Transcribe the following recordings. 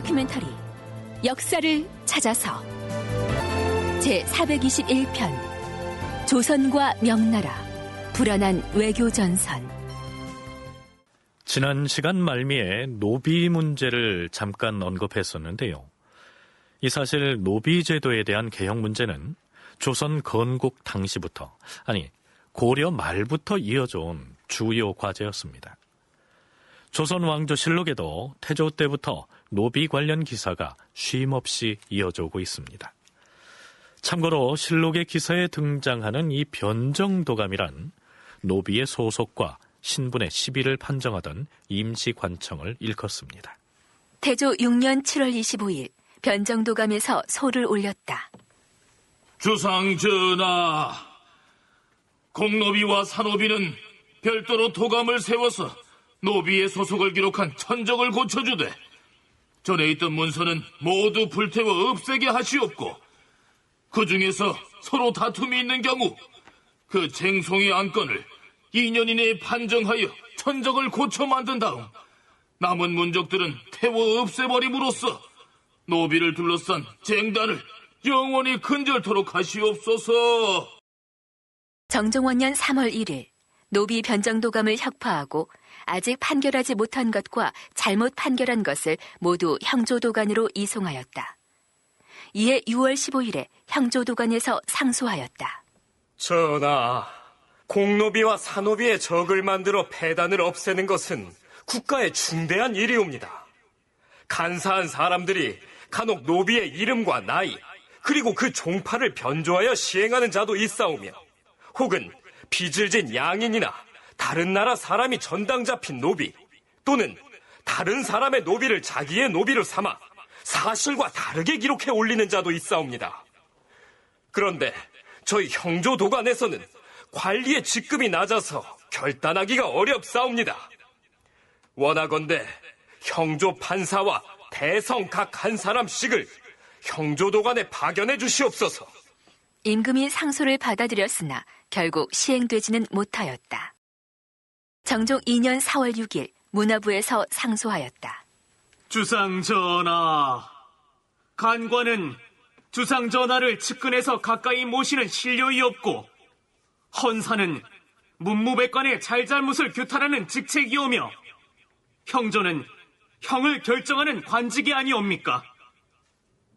다큐멘터리 역사를 찾아서 제421편 조선과 명나라 불안한 외교전선. 지난 시간 말미에 노비 문제를 잠깐 언급했었는데요. 이 사실 노비 제도에 대한 개혁 문제는 조선 건국 당시부터, 아니 고려 말부터 이어져 온 주요 과제였습니다. 조선 왕조실록에도 태조 때부터 노비 관련 기사가 쉼없이 이어져 오고 있습니다. 참고로 실록의 기사에 등장하는 이 변정도감이란 노비의 소속과 신분의 시비를 판정하던 임시관청을 일컫습니다. 태조 6년 7월 25일 변정도감에서 소를 올렸다. 주상 전하, 공노비와 사노비는 별도로 도감을 세워서 노비의 소속을 기록한 천적을 고쳐주되 전에 있던 문서는 모두 불태워 없애게 하시옵고, 그 중에서 서로 다툼이 있는 경우 그 쟁송의 안건을 2년 이내에 판정하여 천적을 고쳐 만든 다음 남은 문적들은 태워 없애버림으로써 노비를 둘러싼 쟁단을 영원히 근절토록 하시옵소서. 정종원년 3월 1일 노비 변정도감을 혁파하고 아직 판결하지 못한 것과 잘못 판결한 것을 모두 형조도관으로 이송하였다. 이에 6월 15일에 형조도관에서 상소하였다. 전하, 공노비와 사노비의 적을 만들어 폐단을 없애는 것은 국가의 중대한 일이옵니다. 간사한 사람들이 간혹 노비의 이름과 나이, 그리고 그 종파를 변조하여 시행하는 자도 있사오며, 혹은 빚을 진 양인이나 다른 나라 사람이 전당 잡힌 노비, 또는 다른 사람의 노비를 자기의 노비로 삼아 사실과 다르게 기록해 올리는 자도 있사옵니다. 그런데 저희 형조도관에서는 관리의 직급이 낮아서 결단하기가 어렵사옵니다. 원하건대 형조 판사와 대성 각 한 사람씩을 형조도관에 파견해 주시옵소서. 임금이 상소를 받아들였으나 결국 시행되지는 못하였다. 정종 2년 4월 6일 문화부에서 상소하였다. 주상전하, 간관은 주상전하를 측근에서 가까이 모시는 신료이 없고, 헌사는 문무백관의 잘잘못을 규탄하는 직책이오며, 형조는 형을 결정하는 관직이 아니옵니까?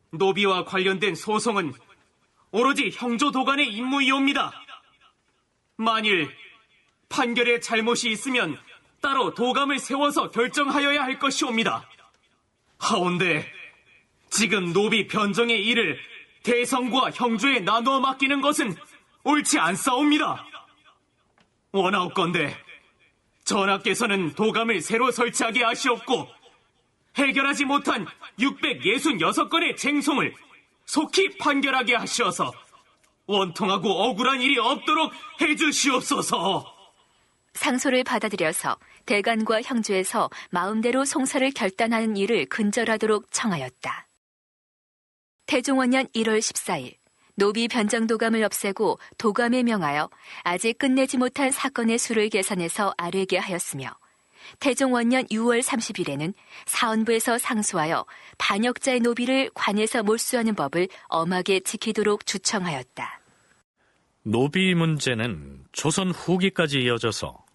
노비와 관련된 소송은 오로지 형조도관의 임무이옵니다. 만일 판결에 잘못이 있으면 따로 도감을 세워서 결정하여야 할 것이옵니다. 하온데 지금 노비 변정의 일을 대성과 형조에 나누어 맡기는 것은 옳지 않사옵니다. 원하옵건대 전하께서는 도감을 새로 설치하게 하시옵고, 해결하지 못한 666건의 쟁송을 속히 판결하게 하시어서 원통하고 억울한 일이 없도록 해주시옵소서. 상소를 받아들여서 대관과 형조에서 마음대로 송사를 결단하는 일을 근절하도록 청하였다. 태종원년 1월 14일 노비 변정도감을 없애고 도감에 명하여 아직 끝내지 못한 사건의 수를 계산해서 아뢰게 하였으며, 태종원년 6월 30일에는 사헌부에서 상소하여 반역자의 노비를 관에서 몰수하는 법을 엄하게 지키도록 주청하였다. 노비 문제는 조선 후기까지 이어져서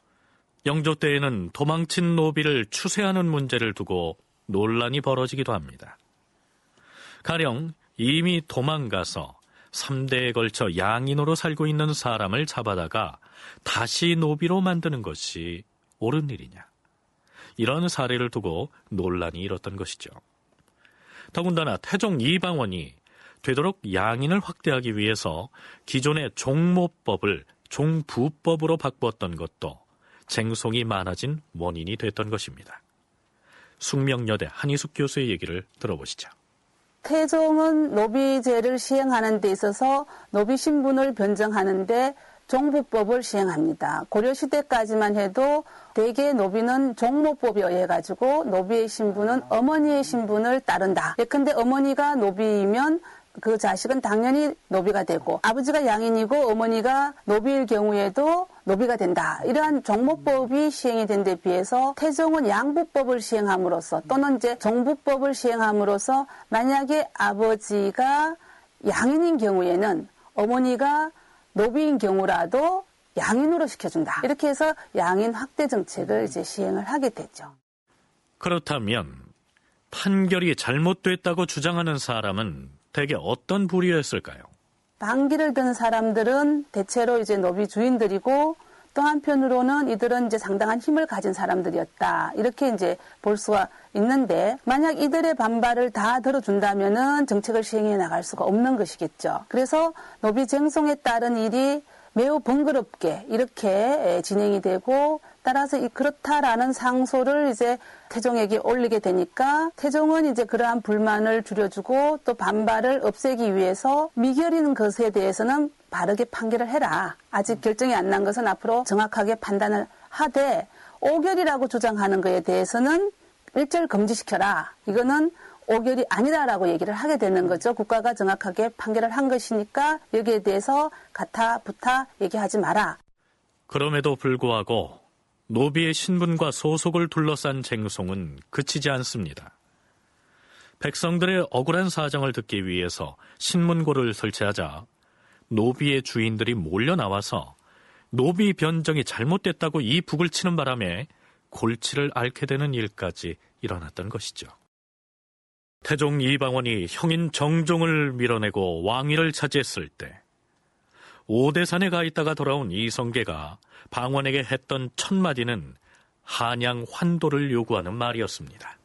영조 때에는 도망친 노비를 추세하는 문제를 두고 논란이 벌어지기도 합니다. 가령 이미 도망가서 3대에 걸쳐 양인으로 살고 있는 사람을 잡아다가 다시 노비로 만드는 것이 옳은 일이냐, 이런 사례를 두고 논란이 일었던 것이죠. 더군다나 태종 이방원이 되도록 양인을 확대하기 위해서 기존의 종모법을 종부법으로 바꾸었던 것도 쟁송이 많아진 원인이 됐던 것입니다. 숙명여대 한희숙 교수의 얘기를 들어보시죠. 태종은 노비제를 시행하는 데 있어서 노비 신분을 변정하는 데 종부법을 시행합니다. 고려시대까지만 해도 대개 노비는 종모법에 의해 가지고 노비의 신분은 어머니의 신분을 따른다. 예컨대 어머니가 노비이면 그 자식은 당연히 노비가 되고 아버지가 양인이고 어머니가 노비일 경우에도 노비가 된다. 이러한 종모법이 시행이 된 데 비해서 태종은 양부법을 시행함으로써 또는 이제 종부법을 시행함으로써 만약에 아버지가 양인인 경우에는 어머니가 노비인 경우라도 양인으로 시켜준다. 이렇게 해서 양인 확대 정책을 이제 시행을 하게 되죠. 그렇다면 판결이 잘못됐다고 주장하는 사람은 대개 어떤 부류였을까요? 반기를 든 사람들은 대체로 이제 노비 주인들이고 또 한편으로는 이들은 이제 상당한 힘을 가진 사람들이었다. 이렇게 이제 볼 수가 있는데 만약 이들의 반발을 다 들어준다면은 정책을 시행해 나갈 수가 없는 것이겠죠. 그래서 노비 쟁송에 따른 일이 매우 번거롭게 이렇게 진행이 되고 따라서 그렇다라는 상소를 이제 태종에게 올리게 되니까 태종은 이제 그러한 불만을 줄여주고 또 반발을 없애기 위해서 미결인 것에 대해서는 바르게 판결을 해라. 아직 결정이 안 난 것은 앞으로 정확하게 판단을 하되 오결이라고 주장하는 것에 대해서는 일절 금지시켜라. 이거는 오결이 아니다라고 얘기를 하게 되는 거죠. 국가가 정확하게 판결을 한 것이니까 여기에 대해서 가타 부타 얘기하지 마라. 그럼에도 불구하고 노비의 신분과 소속을 둘러싼 쟁송은 그치지 않습니다. 백성들의 억울한 사정을 듣기 위해서 신문고를 설치하자 노비의 주인들이 몰려 나와서 노비 변정이 잘못됐다고 이 북을 치는 바람에 골치를 앓게 되는 일까지 일어났던 것이죠. 태종 이방원이 형인 정종을 밀어내고 왕위를 차지했을 때 오대산에 가 있다가 돌아온 이성계가 방원에게 했던 첫 마디는 한양 환도를 요구하는 말이었습니다.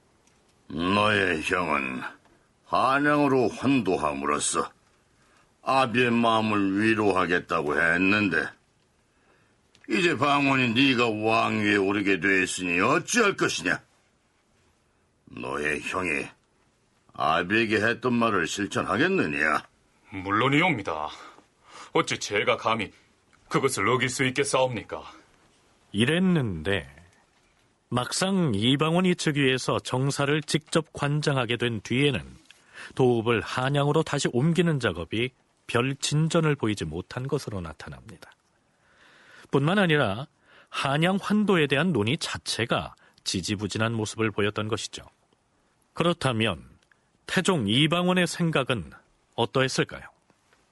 너의 형은 한양으로 환도함으로써 아비의 마음을 위로하겠다고 했는데 이제 방원이 네가 왕위에 오르게 되었으니 어찌할 것이냐? 너의 형이 아비에게 했던 말을 실천하겠느냐? 물론이옵니다. 어찌 제가 감히 그것을 어길 수 있겠사옵니까? 이랬는데 막상 이방원이 즉위해서 정사를 직접 관장하게 된 뒤에는 도읍을 한양으로 다시 옮기는 작업이 별 진전을 보이지 못한 것으로 나타납니다. 뿐만 아니라 한양 환도에 대한 논의 자체가 지지부진한 모습을 보였던 것이죠. 그렇다면 태종 이방원의 생각은 어떠했을까요?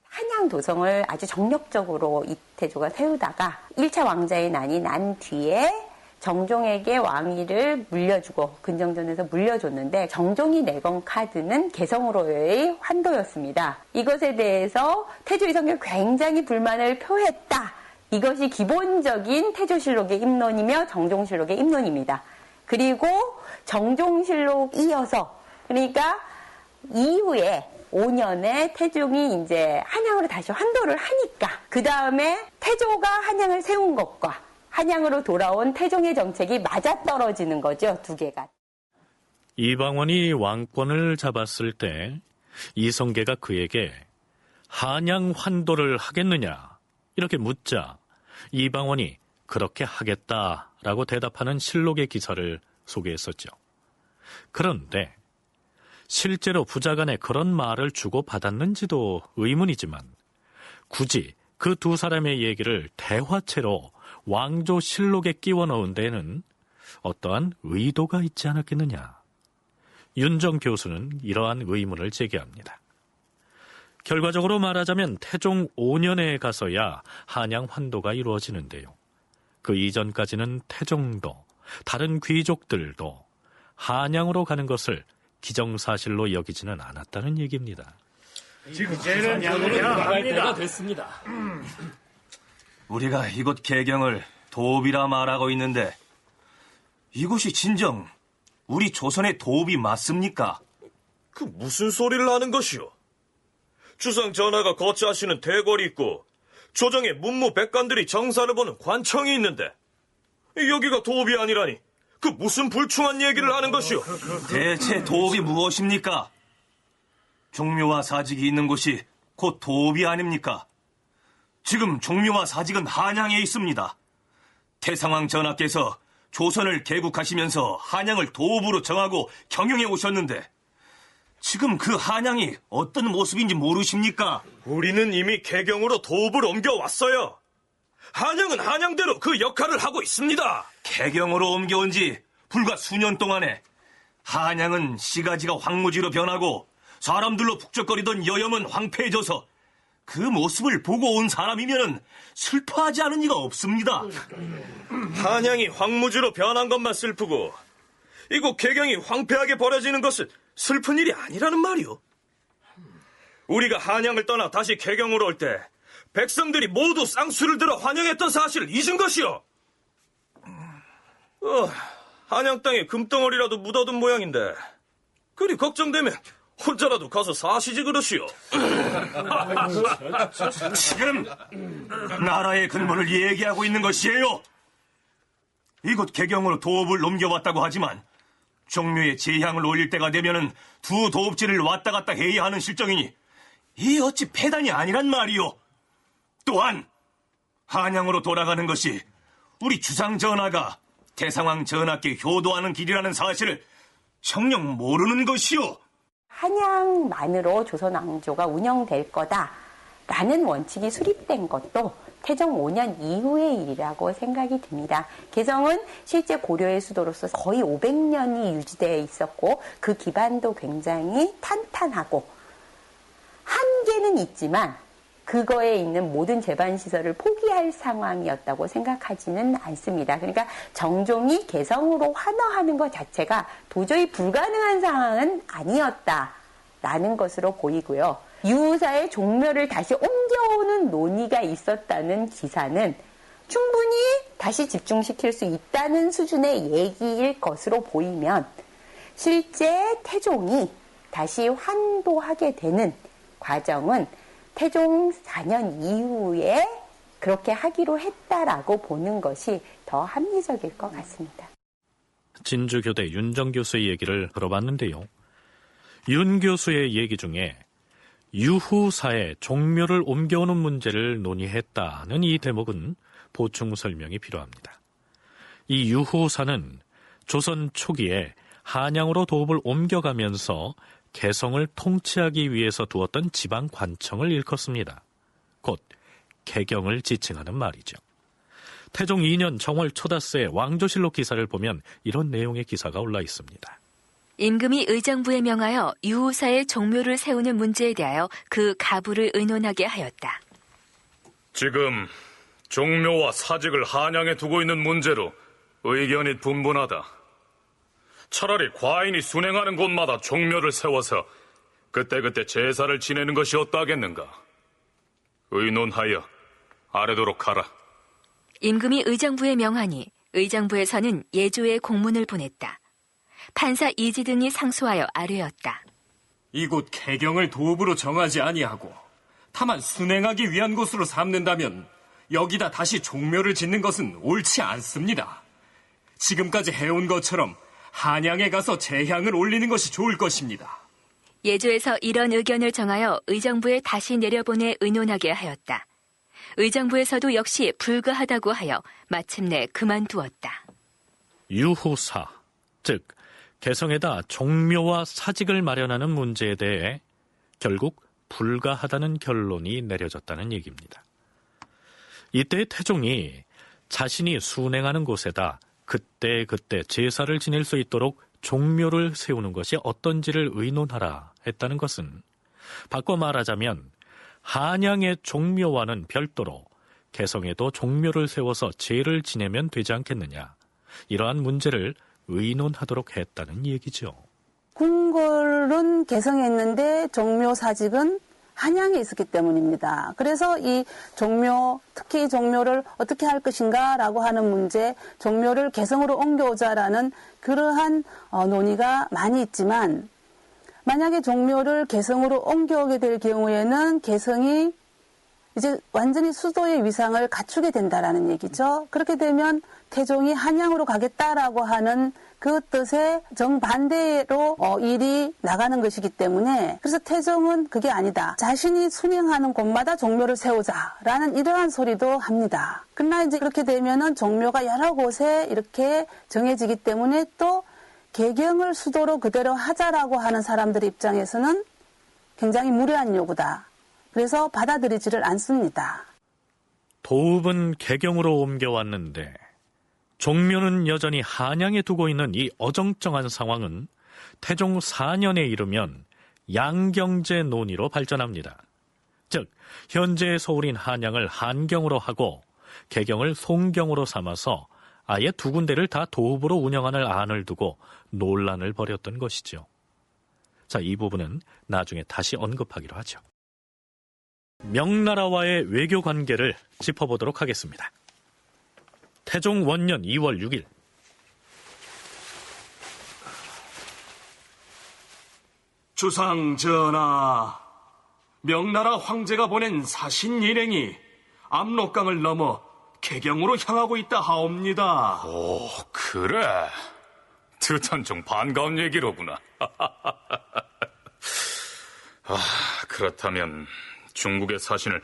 한양 도성을 아주 정력적으로 이태조가 세우다가 1차 왕자의 난이 난 뒤에 정종에게 왕위를 물려주고 근정전에서 물려줬는데 정종이 내건 카드는 개성으로의 환도였습니다. 이것에 대해서 태조 이성계가 굉장히 불만을 표했다. 이것이 기본적인 태조실록의 입론이며 정종실록의 입론입니다. 그리고 정종실록 이어서 그러니까 이후에 5년에 태종이 이제 한양으로 다시 환도를 하니까 그 다음에 태조가 한양을 세운 것과 한양으로 돌아온 태종의 정책이 맞아떨어지는 거죠. 두 개가. 이방원이 왕권을 잡았을 때 이성계가 그에게 한양 환도를 하겠느냐 이렇게 묻자 이방원이 그렇게 하겠다라고 대답하는 실록의 기사를 소개했었죠. 그런데 실제로 부자간에 그런 말을 주고받았는지도 의문이지만 굳이 그 두 사람의 얘기를 대화체로 왕조실록에 끼워 넣은 데에는 어떠한 의도가 있지 않았겠느냐. 윤정 교수는 이러한 의문을 제기합니다. 결과적으로 말하자면 태종 5년에 가서야 한양 환도가 이루어지는데요. 그 이전까지는 태종도 다른 귀족들도 한양으로 가는 것을 기정사실로 여기지는 않았다는 얘기입니다. 이제는 양으로 나갈 때가 됐습니다. 우리가 이곳 개경을 도읍이라 말하고 있는데 이곳이 진정 우리 조선의 도읍이 맞습니까? 그 무슨 소리를 하는 것이오? 주상 전하가 거처하시는 대궐이 있고 조정의 문무 백관들이 정사를 보는 관청이 있는데 여기가 도읍이 아니라니 그 무슨 불충한 얘기를 하는 것이오? 대체 도읍이 무엇입니까? 종묘와 사직이 있는 곳이 곧 도읍이 아닙니까? 지금 종묘와 사직은 한양에 있습니다. 태상왕 전하께서 조선을 개국하시면서 한양을 도읍으로 정하고 경영해 오셨는데 지금 그 한양이 어떤 모습인지 모르십니까? 우리는 이미 개경으로 도읍을 옮겨왔어요. 한양은 한양대로 그 역할을 하고 있습니다. 개경으로 옮겨온 지 불과 수년 동안에 한양은 시가지가 황무지로 변하고 사람들로 북적거리던 여염은 황폐해져서 그 모습을 보고 온 사람이면 슬퍼하지 않은 이가 없습니다. 한양이 황무지로 변한 것만 슬프고 이곳 개경이 황폐하게 버려지는 것은 슬픈 일이 아니라는 말이오. 우리가 한양을 떠나 다시 개경으로 올 때 백성들이 모두 쌍수를 들어 환영했던 사실을 잊은 것이오. 한양 땅에 금덩어리라도 묻어둔 모양인데 그리 걱정되면 혼자라도 가서 사시지 그러시오. 지금 나라의 근본을 얘기하고 있는 것이에요. 이곳 개경으로 도읍을 넘겨왔다고 하지만 종묘에 제향을 올릴 때가 되면은 두 도읍지를 왔다 갔다 해야 하는 실정이니 이 어찌 폐단이 아니란 말이오. 또한 한양으로 돌아가는 것이 우리 주상 전하가 대상왕 전하께 효도하는 길이라는 사실을 정녕 모르는 것이오. 한양만으로 조선 왕조가 운영될 거다라는 원칙이 수립된 것도 태종 5년 이후의 일이라고 생각이 듭니다. 개성은 실제 고려의 수도로서 거의 500년이 유지되어 있었고 그 기반도 굉장히 탄탄하고 한계는 있지만 그거에 있는 모든 재반시설을 포기할 상황이었다고 생각하지는 않습니다. 그러니까 정종이 개성으로 환호하는 것 자체가 도저히 불가능한 상황은 아니었다라는 것으로 보이고요. 유후사의 종묘를 다시 옮겨오는 논의가 있었다는 기사는 충분히 다시 집중시킬 수 있다는 수준의 얘기일 것으로 보이면 실제 태종이 다시 환도하게 되는 과정은 태종 4년 이후에 그렇게 하기로 했다라고 보는 것이 더 합리적일 것 같습니다. 진주교대 윤정 교수의 얘기를 들어봤는데요. 윤 교수의 얘기 중에 유후사에 종묘를 옮겨오는 문제를 논의했다는 이 대목은 보충 설명이 필요합니다. 이 유후사는 조선 초기에 한양으로 도읍을 옮겨가면서 개성을 통치하기 위해서 두었던 지방 관청을 일컫습니다. 곧 개경을 지칭하는 말이죠. 태종 2년 정월 초다스의 왕조실록 기사를 보면 이런 내용의 기사가 올라 있습니다. 임금이 의정부에 명하여 유후사의 종묘를 세우는 문제에 대하여 그 가부를 의논하게 하였다. 지금 종묘와 사직을 한양에 두고 있는 문제로 의견이 분분하다. 차라리 과인이 순행하는 곳마다 종묘를 세워서 그때그때 제사를 지내는 것이 어떠하겠는가. 의논하여 아래도록 하라. 임금이 의정부에 명하니 의정부에서는 예조에 공문을 보냈다. 판사 이지 등이 상소하여 아뢰었다. 이곳 개경을 도읍으로 정하지 아니하고 다만 순행하기 위한 곳으로 삼는다면 여기다 다시 종묘를 짓는 것은 옳지 않습니다. 지금까지 해온 것처럼 한양에 가서 제향을 올리는 것이 좋을 것입니다. 예조에서 이런 의견을 정하여 의정부에 다시 내려보내 의논하게 하였다. 의정부에서도 역시 불가하다고 하여 마침내 그만두었다. 유후사, 즉 개성에다 종묘와 사직을 마련하는 문제에 대해 결국 불가하다는 결론이 내려졌다는 얘기입니다. 이때 태종이 자신이 순행하는 곳에다 그때 제사를 지낼 수 있도록 종묘를 세우는 것이 어떤지를 의논하라 했다는 것은 바꿔 말하자면 한양의 종묘와는 별도로 개성에도 종묘를 세워서 제를 지내면 되지 않겠느냐, 이러한 문제를 의논하도록 했다는 얘기죠. 궁궐은 개성에 있는데 종묘 사직은 한양에 있었기 때문입니다. 그래서 이 종묘, 특히 이 종묘를 어떻게 할 것인가라고 하는 문제, 종묘를 개성으로 옮겨오자라는 그러한 논의가 많이 있지만, 만약에 종묘를 개성으로 옮겨오게 될 경우에는 개성이 이제 완전히 수도의 위상을 갖추게 된다라는 얘기죠. 그렇게 되면 태종이 한양으로 가겠다라고 하는 그 뜻에 정반대로 일이 나가는 것이기 때문에, 그래서 태종은 그게 아니다, 자신이 순행하는 곳마다 종묘를 세우자라는 이러한 소리도 합니다. 그러나 이제 그렇게 되면은 종묘가 여러 곳에 이렇게 정해지기 때문에 또 개경을 수도로 그대로 하자라고 하는 사람들 입장에서는 굉장히 무례한 요구다. 그래서 받아들이지를 않습니다. 도읍은 개경으로 옮겨왔는데 종묘는 여전히 한양에 두고 있는 이 어정쩡한 상황은 태종 4년에 이르면 양경제 논의로 발전합니다. 즉 현재의 서울인 한양을 한경으로 하고 개경을 송경으로 삼아서 아예 두 군데를 다 도읍으로 운영하는 안을 두고 논란을 벌였던 것이죠. 자, 이 부분은 나중에 다시 언급하기로 하죠. 명나라와의 외교 관계를 짚어보도록 하겠습니다. 태종 원년 2월 6일 주상 전하, 명나라 황제가 보낸 사신 일행이 압록강을 넘어 개경으로 향하고 있다 하옵니다. 오, 그래. 듣던 좀 반가운 얘기로구나. 그렇다면 중국의 사신을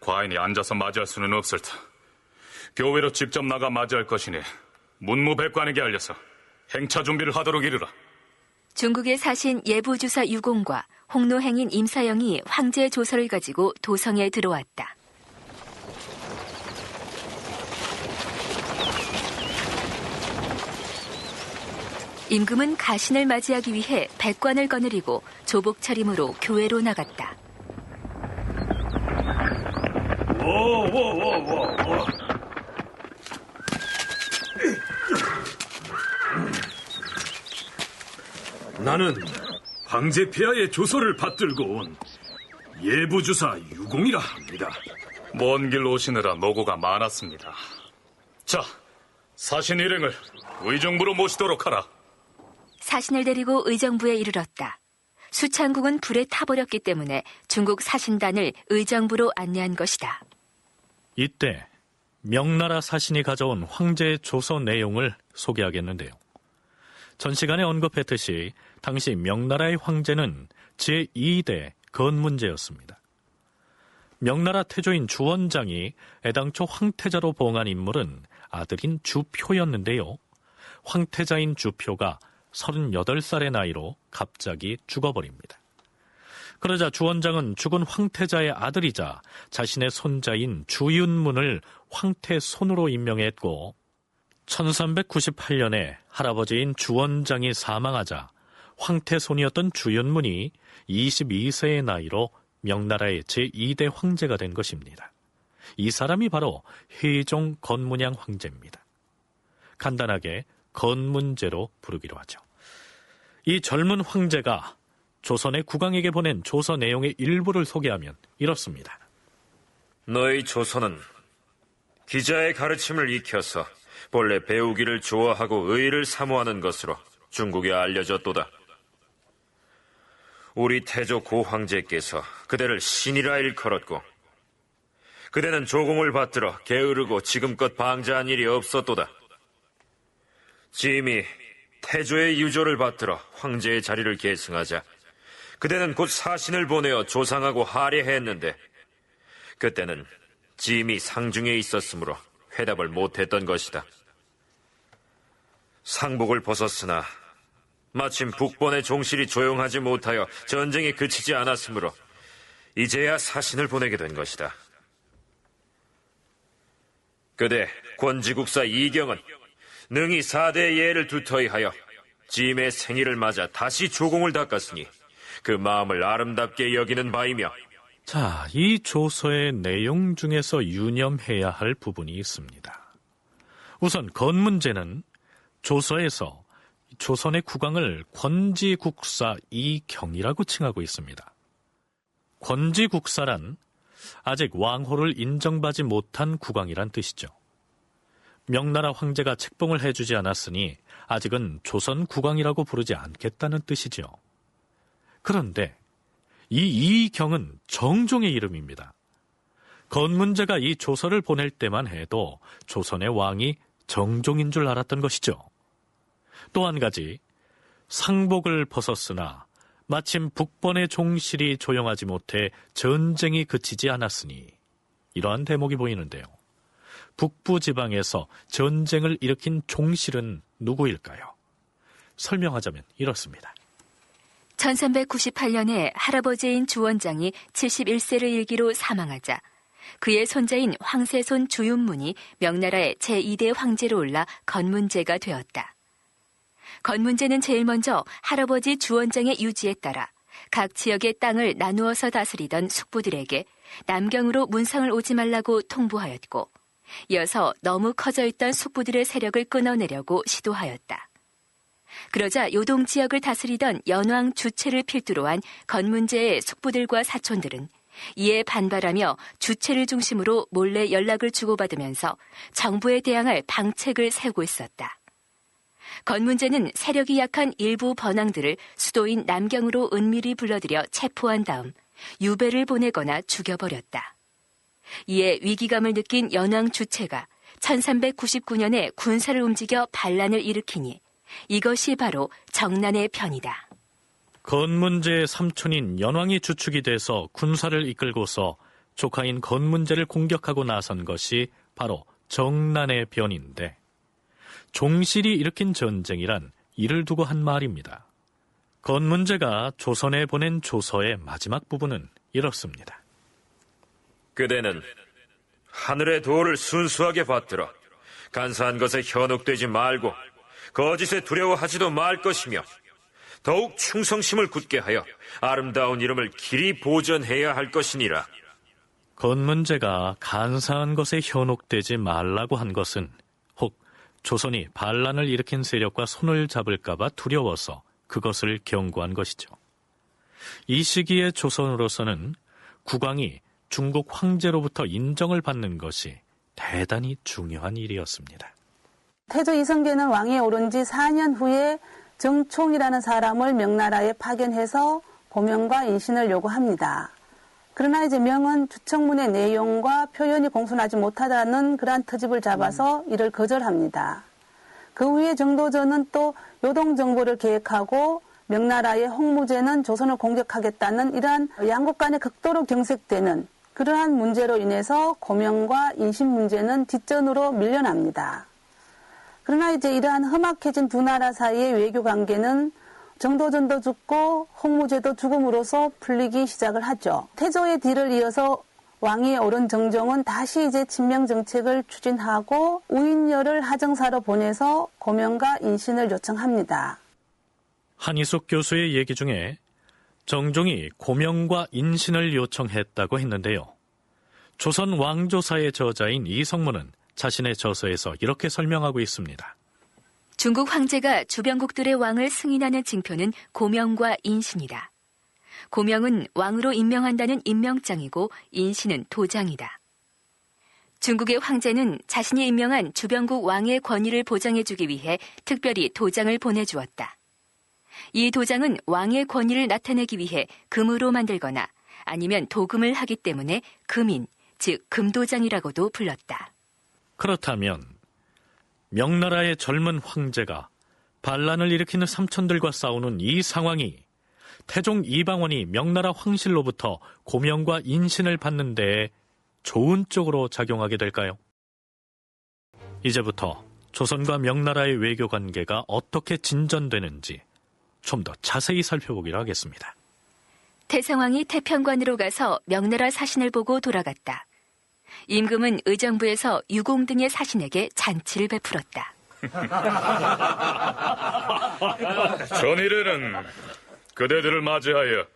과인이 앉아서 맞이할 수는 없을 터. 교외로 직접 나가 맞이할 것이니 문무백관에게 알려서 행차 준비를 하도록 이르라. 중국의 사신 예부주사 유공과 홍노행인 임사영이 황제의 조서를 가지고 도성에 들어왔다. 임금은 가신을 맞이하기 위해 백관을 거느리고 조복 차림으로 교외로 나갔다. 나는 황제 폐하의 조서를 받들고 온 예부주사 유공이라 합니다. 먼 길 오시느라 노고가 많았습니다. 자, 사신 일행을 의정부로 모시도록 하라. 사신을 데리고 의정부에 이르렀다. 수창국은 불에 타버렸기 때문에 중국 사신단을 의정부로 안내한 것이다. 이때 명나라 사신이 가져온 황제의 조서 내용을 소개하겠는데요. 전 시간에 언급했듯이 당시 명나라의 황제는 제2대 건문제였습니다. 명나라 태조인 주원장이 애당초 황태자로 봉한 인물은 아들인 주표였는데요. 황태자인 주표가 38살의 나이로 갑자기 죽어버립니다. 그러자 주원장은 죽은 황태자의 아들이자 자신의 손자인 주윤문을 황태손으로 임명했고 1398년에 할아버지인 주원장이 사망하자 황태손이었던 주윤문이 22세의 나이로 명나라의 제2대 황제가 된 것입니다. 이 사람이 바로 회종 건문양 황제입니다. 간단하게 건문제로 부르기로 하죠. 이 젊은 황제가 조선의 국왕에게 보낸 조서 내용의 일부를 소개하면 이렇습니다. 너희 조선은 기자의 가르침을 익혀서 본래 배우기를 좋아하고 의의를 사모하는 것으로 중국에 알려졌도다. 우리 태조 고황제께서 그대를 신이라 일컬었고 그대는 조공을 받들어 게으르고 지금껏 방자한 일이 없었도다. 짐이 태조의 유조를 받들어 황제의 자리를 계승하자 그대는 곧 사신을 보내어 조상하고 할애했는데 그때는 짐이 상중에 있었으므로 회답을 못했던 것이다. 상복을 벗었으나 마침 북번의 종실이 조용하지 못하여 전쟁이 그치지 않았으므로 이제야 사신을 보내게 된 것이다. 그대 권지국사 이경은 능히 4대 예를 두터이 하여 짐의 생일을 맞아 다시 조공을 닦았으니 그 마음을 아름답게 여기는 바이며. 자, 이 조서의 내용 중에서 유념해야 할 부분이 있습니다. 우선 건문제는 조서에서 조선의 국왕을 권지국사 이경이라고 칭하고 있습니다. 권지국사란 아직 왕호를 인정받지 못한 국왕이란 뜻이죠. 명나라 황제가 책봉을 해주지 않았으니 아직은 조선 국왕이라고 부르지 않겠다는 뜻이죠. 그런데 이 이경은 정종의 이름입니다. 건문제가 이 조서를 보낼 때만 해도 조선의 왕이 정종인 줄 알았던 것이죠. 또 한 가지, 상복을 벗었으나 마침 북번의 종실이 조용하지 못해 전쟁이 그치지 않았으니 이러한 대목이 보이는데요. 북부 지방에서 전쟁을 일으킨 종실은 누구일까요? 설명하자면 이렇습니다. 1398년에 할아버지인 주원장이 71세를 일기로 사망하자 그의 손자인 황세손 주윤문이 명나라의 제2대 황제로 올라 건문제가 되었다. 건문제는 제일 먼저 할아버지 주원장의 유지에 따라 각 지역의 땅을 나누어서 다스리던 숙부들에게 남경으로 문상을 오지 말라고 통보하였고, 이어서 너무 커져 있던 숙부들의 세력을 끊어내려고 시도하였다. 그러자 요동 지역을 다스리던 연왕 주체를 필두로 한 건문제의 숙부들과 사촌들은 이에 반발하며 주체를 중심으로 몰래 연락을 주고받으면서 정부에 대항할 방책을 세우고 있었다. 건문제는 세력이 약한 일부 번왕들을 수도인 남경으로 은밀히 불러들여 체포한 다음 유배를 보내거나 죽여버렸다. 이에 위기감을 느낀 연왕 주체가 1399년에 군사를 움직여 반란을 일으키니 이것이 바로 정난의 편이다. 건문제의 삼촌인 연왕이 주축이 돼서 군사를 이끌고서 조카인 건문제를 공격하고 나선 것이 바로 정난의 변인데, 종실이 일으킨 전쟁이란 이를 두고 한 말입니다. 건문제가 조선에 보낸 조서의 마지막 부분은 이렇습니다. 그대는 하늘의 도를 순수하게 받들어 간사한 것에 현혹되지 말고 거짓에 두려워하지도 말 것이며 더욱 충성심을 굳게 하여 아름다운 이름을 길이 보존해야 할 것이니라. 건문제가 간사한 것에 현혹되지 말라고 한 것은 혹 조선이 반란을 일으킨 세력과 손을 잡을까봐 두려워서 그것을 경고한 것이죠. 이 시기에 조선으로서는 국왕이 중국 황제로부터 인정을 받는 것이 대단히 중요한 일이었습니다. 태조 이성계는 왕위에 오른 지 4년 후에 정총이라는 사람을 명나라에 파견해서 고명과 인신을 요구합니다. 그러나 이제 명은 주청문의 내용과 표현이 공손하지 못하다는 그러한 트집을 잡아서 이를 거절합니다. 그 후에 정도전은 또 요동정보를 계획하고 명나라의 홍무제는 조선을 공격하겠다는 이러한 양국 간에 극도로 경색되는 그러한 문제로 인해서 고명과 인신 문제는 뒷전으로 밀려납니다. 그러나 이제 이러한 험악해진 두 나라 사이의 외교 관계는 정도전도 죽고 홍무제도 죽음으로써 풀리기 시작을 하죠. 태조의 뒤를 이어서 왕위에 오른 정종은 다시 이제 친명 정책을 추진하고 우인녀를 하정사로 보내서 고명과 인신을 요청합니다. 한희숙 교수의 얘기 중에 정종이 고명과 인신을 요청했다고 했는데요. 조선 왕조사의 저자인 이성문은 자신의 저서에서 이렇게 설명하고 있습니다. 중국 황제가 주변국들의 왕을 승인하는 징표는 고명과 인신이다. 고명은 왕으로 임명한다는 임명장이고 인신은 도장이다. 중국의 황제는 자신이 임명한 주변국 왕의 권위를 보장해주기 위해 특별히 도장을 보내주었다. 이 도장은 왕의 권위를 나타내기 위해 금으로 만들거나 아니면 도금을 하기 때문에 금인, 즉 금도장이라고도 불렀다. 그렇다면 명나라의 젊은 황제가 반란을 일으키는 삼촌들과 싸우는 이 상황이 태종 이방원이 명나라 황실로부터 고명과 인신을 받는 데에 좋은 쪽으로 작용하게 될까요? 이제부터 조선과 명나라의 외교 관계가 어떻게 진전되는지 좀 더 자세히 살펴보기로 하겠습니다. 태상왕이 태평관으로 가서 명나라 사신을 보고 돌아갔다. 임금은 의정부에서 유공 등의 사신에게 잔치를 베풀었다. 전일에는 그대들을 맞이하여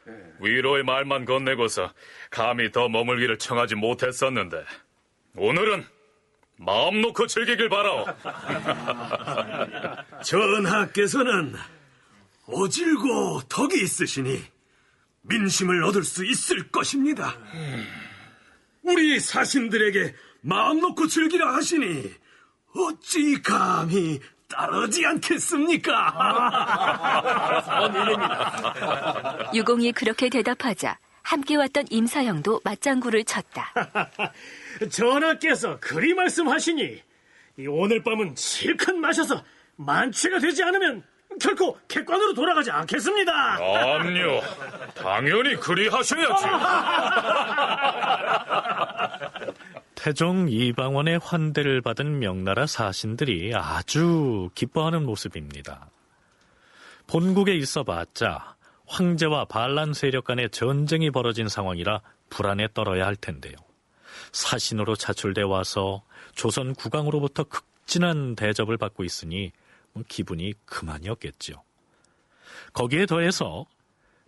위로의 말만 건네고서 감히 더 머물기를 청하지 못했었는데 오늘은 마음 놓고 즐기길 바라오. 전하께서는 어질고 덕이 있으시니 민심을 얻을 수 있을 것입니다. 우리 사신들에게 마음 놓고 즐기라 하시니 어찌 감히 따르지 않겠습니까? 유공이 그렇게 대답하자 함께 왔던 임사형도 맞장구를 쳤다. 전하께서 그리 말씀하시니 오늘 밤은 실컷 마셔서 만취가 되지 않으면 결코 객관으로 돌아가지 않겠습니다. 암요, 당연히 그리하셔야지. 태종 이방원의 환대를 받은 명나라 사신들이 아주 기뻐하는 모습입니다. 본국에 있어봤자 황제와 반란 세력 간의 전쟁이 벌어진 상황이라 불안에 떨어야 할 텐데요. 사신으로 차출돼 와서 조선 국왕으로부터 극진한 대접을 받고 있으니 기분이 그만이었겠죠. 거기에 더해서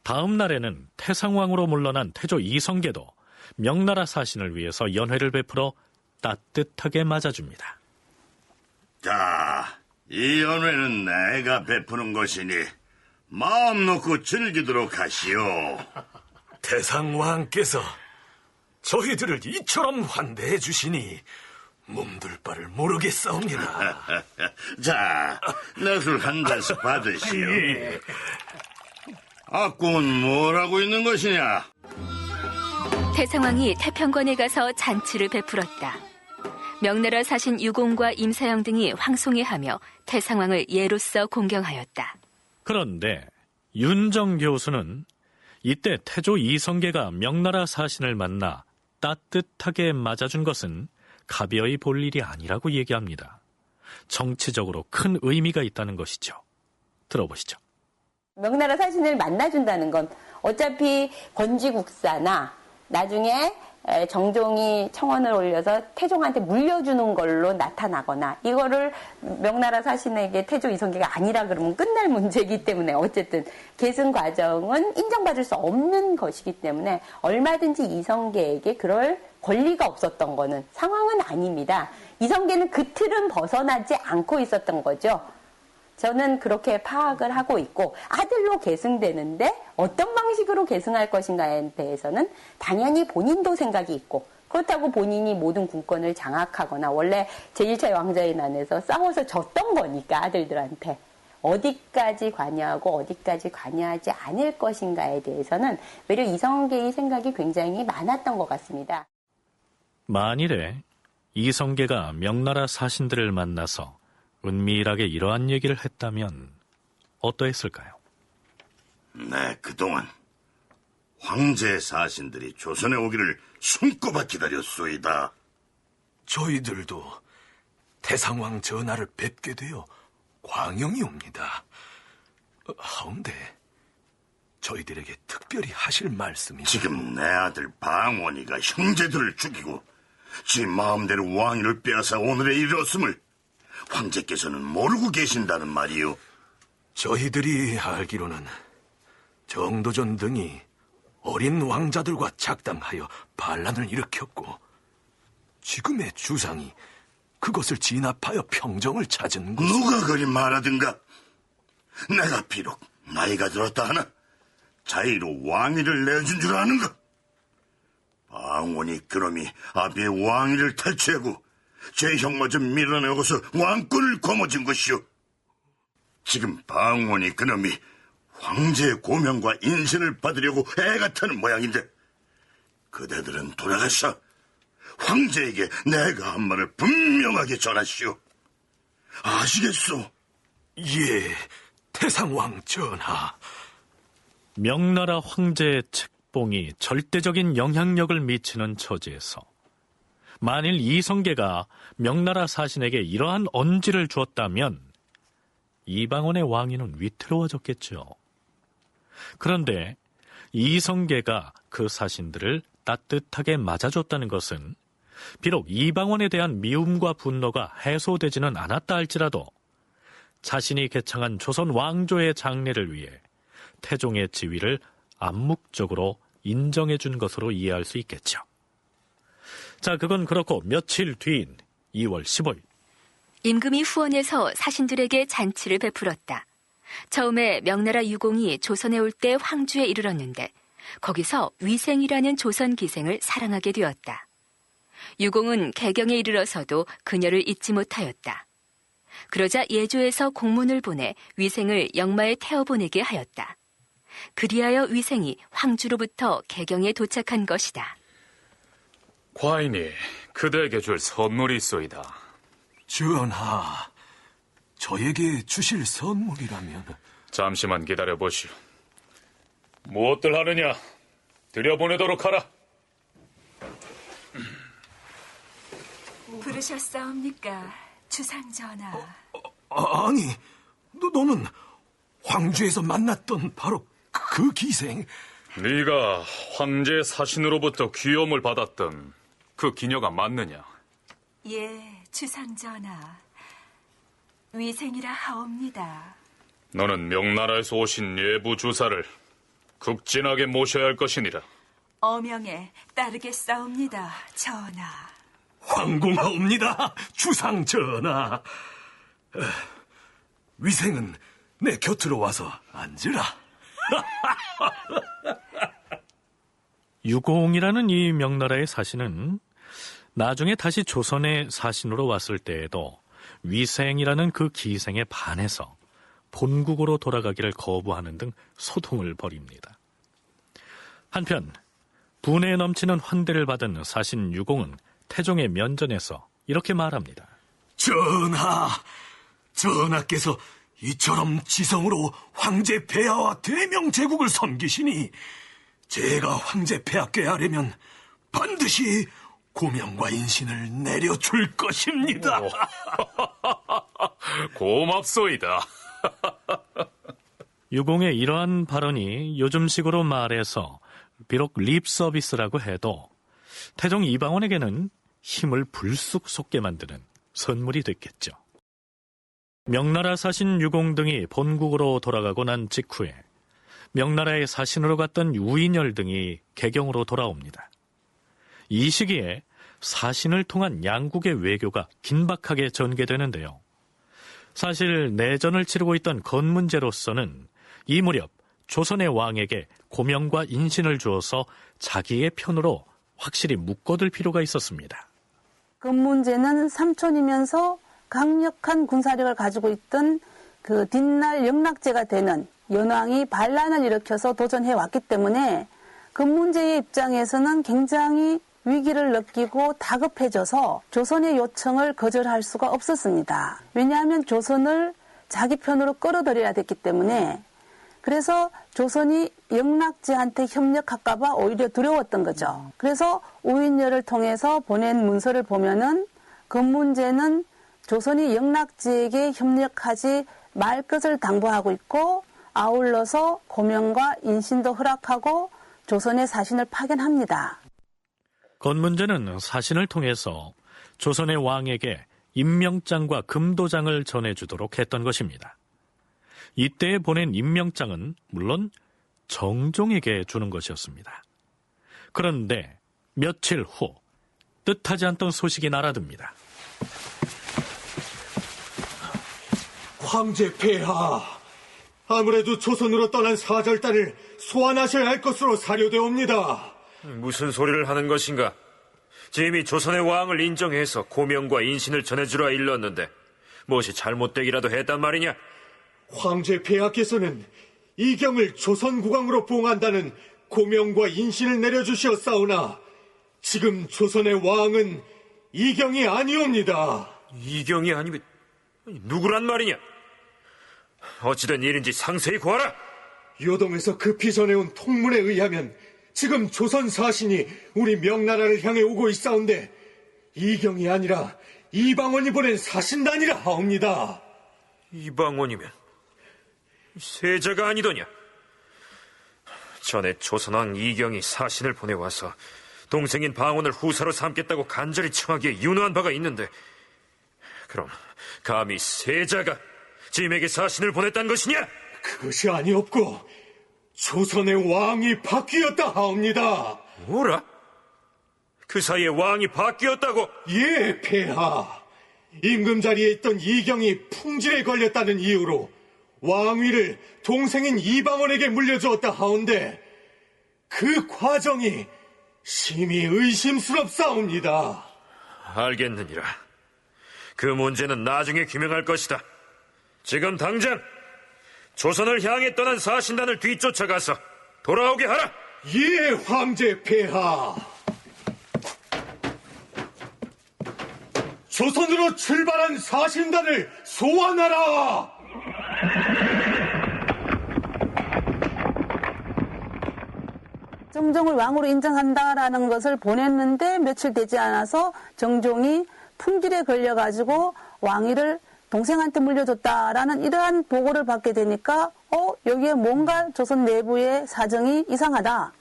다음 날에는 태상왕으로 물러난 태조 이성계도 명나라 사신을 위해서 연회를 베풀어 따뜻하게 맞아줍니다. 자, 이 연회는 내가 베푸는 것이니 마음 놓고 즐기도록 하시오. 대상왕께서 저희들을 이처럼 환대해 주시니 몸둘 바를 모르겠사옵니다. 자, 내 술 한 잔씩 받으시오. 악공은 뭘 하고 있는 것이냐? 태상왕이 태평관에 가서 잔치를 베풀었다. 명나라 사신 유공과 임사영 등이 황송해하며 태상왕을 예로서 공경하였다. 그런데 윤정 교수는 이때 태조 이성계가 명나라 사신을 만나 따뜻하게 맞아준 것은 가벼이 볼 일이 아니라고 얘기합니다. 정치적으로 큰 의미가 있다는 것이죠. 들어보시죠. 명나라 사신을 만나준다는 건 어차피 권지국사나 나중에 정종이 청원을 올려서 태종한테 물려주는 걸로 나타나거나 이거를 명나라 사신에게 태조 이성계가 아니라 그러면 끝날 문제이기 때문에 어쨌든 계승 과정은 인정받을 수 없는 것이기 때문에 얼마든지 이성계에게 그럴 권리가 없었던 거는 상황은 아닙니다. 이성계는 그 틀은 벗어나지 않고 있었던 거죠. 저는 그렇게 파악을 하고 있고 아들로 계승되는데 어떤 방식으로 계승할 것인가에 대해서는 당연히 본인도 생각이 있고 그렇다고 본인이 모든 군권을 장악하거나 원래 제1차 왕자의 난에서 싸워서 졌던 거니까 아들들한테 어디까지 관여하고 어디까지 관여하지 않을 것인가에 대해서는 외려 이성계의 생각이 굉장히 많았던 것 같습니다. 만일에 이성계가 명나라 사신들을 만나서 은밀하게 이러한 얘기를 했다면 어떠했을까요? 네, 그동안 황제 사신들이 조선에 오기를 손꼽아 기다렸소이다. 저희들도 태상왕 전하를 뵙게 되어 광영이 옵니다. 하운데 저희들에게 특별히 하실 말씀이 지금 내 아들 방원이가 형제들을 죽이고 지 마음대로 왕위를 빼앗아 오늘에 이르렀음을 황제께서는 모르고 계신다는 말이요. 저희들이 알기로는 정도전 등이 어린 왕자들과 작당하여 반란을 일으켰고 지금의 주상이 그것을 진압하여 평정을 찾은 것은 누가 그리 말하든가 내가 비록 나이가 들었다 하나 자의로 왕위를 내준 줄 아는가? 방원이 그놈이 아비의 왕위를 탈취하고 제 형마저 밀어내고서 왕권을 거머쥔 것이오. 지금 방원이 그놈이 황제의 고명과 인신을 받으려고 애가 타는 모양인데 그대들은 돌아가서 황제에게 내가 한 말을 분명하게 전하시오. 아시겠소? 예, 태상왕 전하. 명나라 황제의 책봉이 절대적인 영향력을 미치는 처지에서 만일 이성계가 명나라 사신에게 이러한 언지를 주었다면 이방원의 왕위는 위태로워졌겠죠. 그런데 이성계가 그 사신들을 따뜻하게 맞아줬다는 것은 비록 이방원에 대한 미움과 분노가 해소되지는 않았다 할지라도 자신이 개창한 조선 왕조의 장래를 위해 태종의 지위를 암묵적으로 인정해 준 것으로 이해할 수 있겠죠. 자, 그건 그렇고 며칠 뒤인 2월 15일. 임금이 후원에서 사신들에게 잔치를 베풀었다. 처음에 명나라 유공이 조선에 올 때 황주에 이르렀는데 거기서 위생이라는 조선 기생을 사랑하게 되었다. 유공은 개경에 이르러서도 그녀를 잊지 못하였다. 그러자 예조에서 공문을 보내 위생을 영마에 태워보내게 하였다. 그리하여 위생이 황주로부터 개경에 도착한 것이다. 과인이 그대에게 줄 선물이 있소이다. 전하, 저에게 주실 선물이라면 잠시만 기다려보시오. 무엇들 하느냐? 들여보내도록 하라. 부르셨사옵니까, 주상전하? 아니, 너는 황주에서 만났던 바로 그 기생. 네가 황제 사신으로부터 귀염을 받았던 그 기녀가 맞느냐? 예, 주상전하. 위생이라 하옵니다. 너는 명나라에서 오신 예부 주사를 극진하게 모셔야 할 것이니라. 어명에 따르겠사옵니다, 전하. 황공하옵니다, 주상 전하. 위생은 내 곁으로 와서 앉으라. 유공이라는 이 명나라의 사신은 나중에 다시 조선의 사신으로 왔을 때에도 위생이라는 그 기생에 반해서 본국으로 돌아가기를 거부하는 등 소동을 벌입니다. 한편 분에 넘치는 환대를 받은 사신 유공은 태종의 면전에서 이렇게 말합니다. 전하, 전하께서 이처럼 지성으로 황제 폐하와 대명 제국을 섬기시니 제가 황제 폐하께 하려면 반드시 고명과 인신을 내려줄 것입니다. 고맙소이다. 유공의 이러한 발언이 요즘식으로 말해서 비록 립 서비스라고 해도 태종 이방원에게는 힘을 불쑥 솟게 만드는 선물이 됐겠죠. 명나라 사신 유공 등이 본국으로 돌아가고 난 직후에 명나라의 사신으로 갔던 우인열 등이 개경으로 돌아옵니다. 이 시기에 사신을 통한 양국의 외교가 긴박하게 전개되는데요. 사실 내전을 치르고 있던 건문제로서는 이 무렵 조선의 왕에게 고명과 인신을 주어서 자기의 편으로 확실히 묶어둘 필요가 있었습니다. 건문제는 삼촌이면서 강력한 군사력을 가지고 있던 그 뒷날 영락제가 되는 연왕이 반란을 일으켜서 도전해 왔기 때문에 건문제의 입장에서는 굉장히 위기를 느끼고 다급해져서 조선의 요청을 거절할 수가 없었습니다. 왜냐하면 조선을 자기 편으로 끌어들여야 됐기 때문에 그래서 조선이 영락제한테 협력할까 봐 오히려 두려웠던 거죠. 그래서 우인열을 통해서 보낸 문서를 보면은 건문제는 조선이 영락제에게 협력하지 말 것을 당부하고 있고 아울러서 고명과 인신도 허락하고 조선의 사신을 파견합니다. 건문제는 사신을 통해서 조선의 왕에게 임명장과 금도장을 전해주도록 했던 것입니다. 이때 보낸 임명장은 물론 정종에게 주는 것이었습니다. 그런데 며칠 후 뜻하지 않던 소식이 날아듭니다. 황제 폐하, 아무래도 조선으로 떠난 사절단을 소환하셔야 할 것으로 사료되옵니다. 무슨 소리를 하는 것인가? 짐이 조선의 왕을 인정해서 고명과 인신을 전해주라 일렀는데 무엇이 잘못되기라도 했단 말이냐? 황제 폐하께서는 이경을 조선국왕으로 봉한다는 고명과 인신을 내려주시었사오나 지금 조선의 왕은 이경이 아니옵니다. 이경이 아니면 누구란 말이냐? 어찌된 일인지 상세히 고하라. 요동에서 급히 전해온 통문에 의하면 지금 조선 사신이 우리 명나라를 향해 오고 있사온데 이경이 아니라 이방원이 보낸 사신단이라 하옵니다. 이방원이면 세자가 아니더냐? 전에 조선왕 이경이 사신을 보내와서 동생인 방원을 후사로 삼겠다고 간절히 청하기에 윤호한 바가 있는데 그럼 감히 세자가 짐에게 사신을 보냈단 것이냐? 그것이 아니었고 조선의 왕이 바뀌었다 하옵니다. 뭐라? 그 사이에 왕이 바뀌었다고? 예, 폐하. 임금 자리에 있던 이경이 풍질에 걸렸다는 이유로 왕위를 동생인 이방원에게 물려주었다 하온데 그 과정이 심히 의심스럽사옵니다. 알겠느니라. 그 문제는 나중에 규명할 것이다. 지금 당장 조선을 향해 떠난 사신단을 뒤쫓아가서 돌아오게 하라. 예, 황제 폐하. 조선으로 출발한 사신단을 소환하라. 정종을 왕으로 인정한다라는 것을 보냈는데 며칠 되지 않아서 정종이 풍질에 걸려가지고 왕위를 동생한테 물려줬다라는 이러한 보고를 받게 되니까 여기에 뭔가 조선 내부의 사정이 이상하다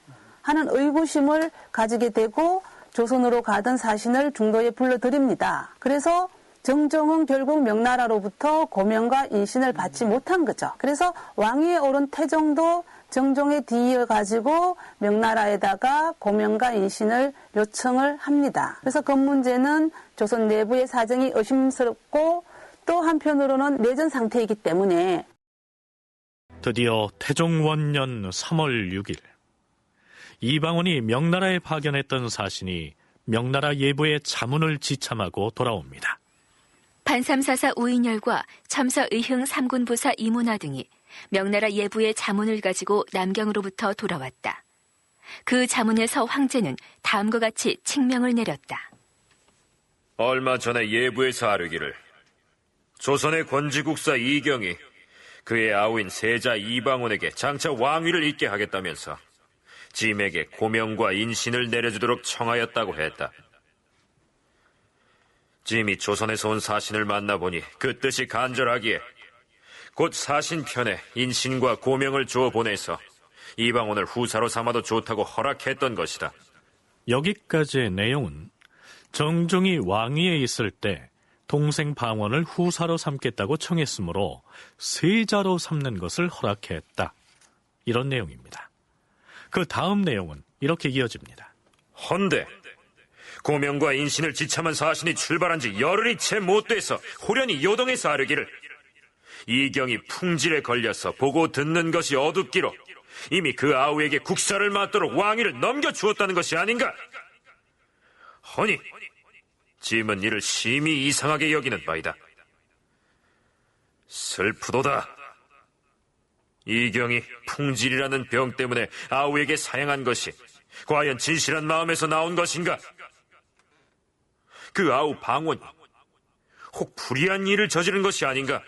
하는 의구심을 가지게 되고 조선으로 가던 사신을 중도에 불러들입니다. 그래서 정종은 결국 명나라로부터 고명과 인신을 받지 못한 거죠. 그래서 왕위에 오른 태종도 정종에 뒤이어 가지고 명나라에다가 고명과 인신을 요청을 합니다. 그래서 그 문제는 조선 내부의 사정이 의심스럽고 또 한편으로는 내전 상태이기 때문에 드디어 태종 원년 3월 6일 이방원이 명나라에 파견했던 사신이 명나라 예부의 자문을 지참하고 돌아옵니다. 반삼사사 우인열과 첨서의흥 삼군부사 이문화 등이 명나라 예부의 자문을 가지고 남경으로부터 돌아왔다. 그 자문에서 황제는 다음과 같이 칙명을 내렸다. 얼마 전에 예부에서 아뢰기를 조선의 권지국사 이경이 그의 아우인 세자 이방원에게 장차 왕위를 잇게 하겠다면서 짐에게 고명과 인신을 내려주도록 청하였다고 했다. 짐이 조선에서 온 사신을 만나보니 그 뜻이 간절하기에 곧 사신 편에 인신과 고명을 주어 보내서 이방원을 후사로 삼아도 좋다고 허락했던 것이다. 여기까지의 내용은 정종이 왕위에 있을 때 동생 방원을 후사로 삼겠다고 청했으므로 세자로 삼는 것을 허락했다. 이런 내용입니다. 그 다음 내용은 이렇게 이어집니다. 헌데 고명과 인신을 지참한 사신이 출발한 지 열흘이 채 못 돼서 호련히 요동해서 아뢰기를 이경이 풍질에 걸려서 보고 듣는 것이 어둡기로 이미 그 아우에게 국사를 맡도록 왕위를 넘겨주었다는 것이 아닌가? 허니 짐은 이를 심히 이상하게 여기는 바이다. 슬프도다. 이경이 풍질이라는 병 때문에 아우에게 사양한 것이 과연 진실한 마음에서 나온 것인가? 그 아우 방원이 혹 불의한 일을 저지른 것이 아닌가?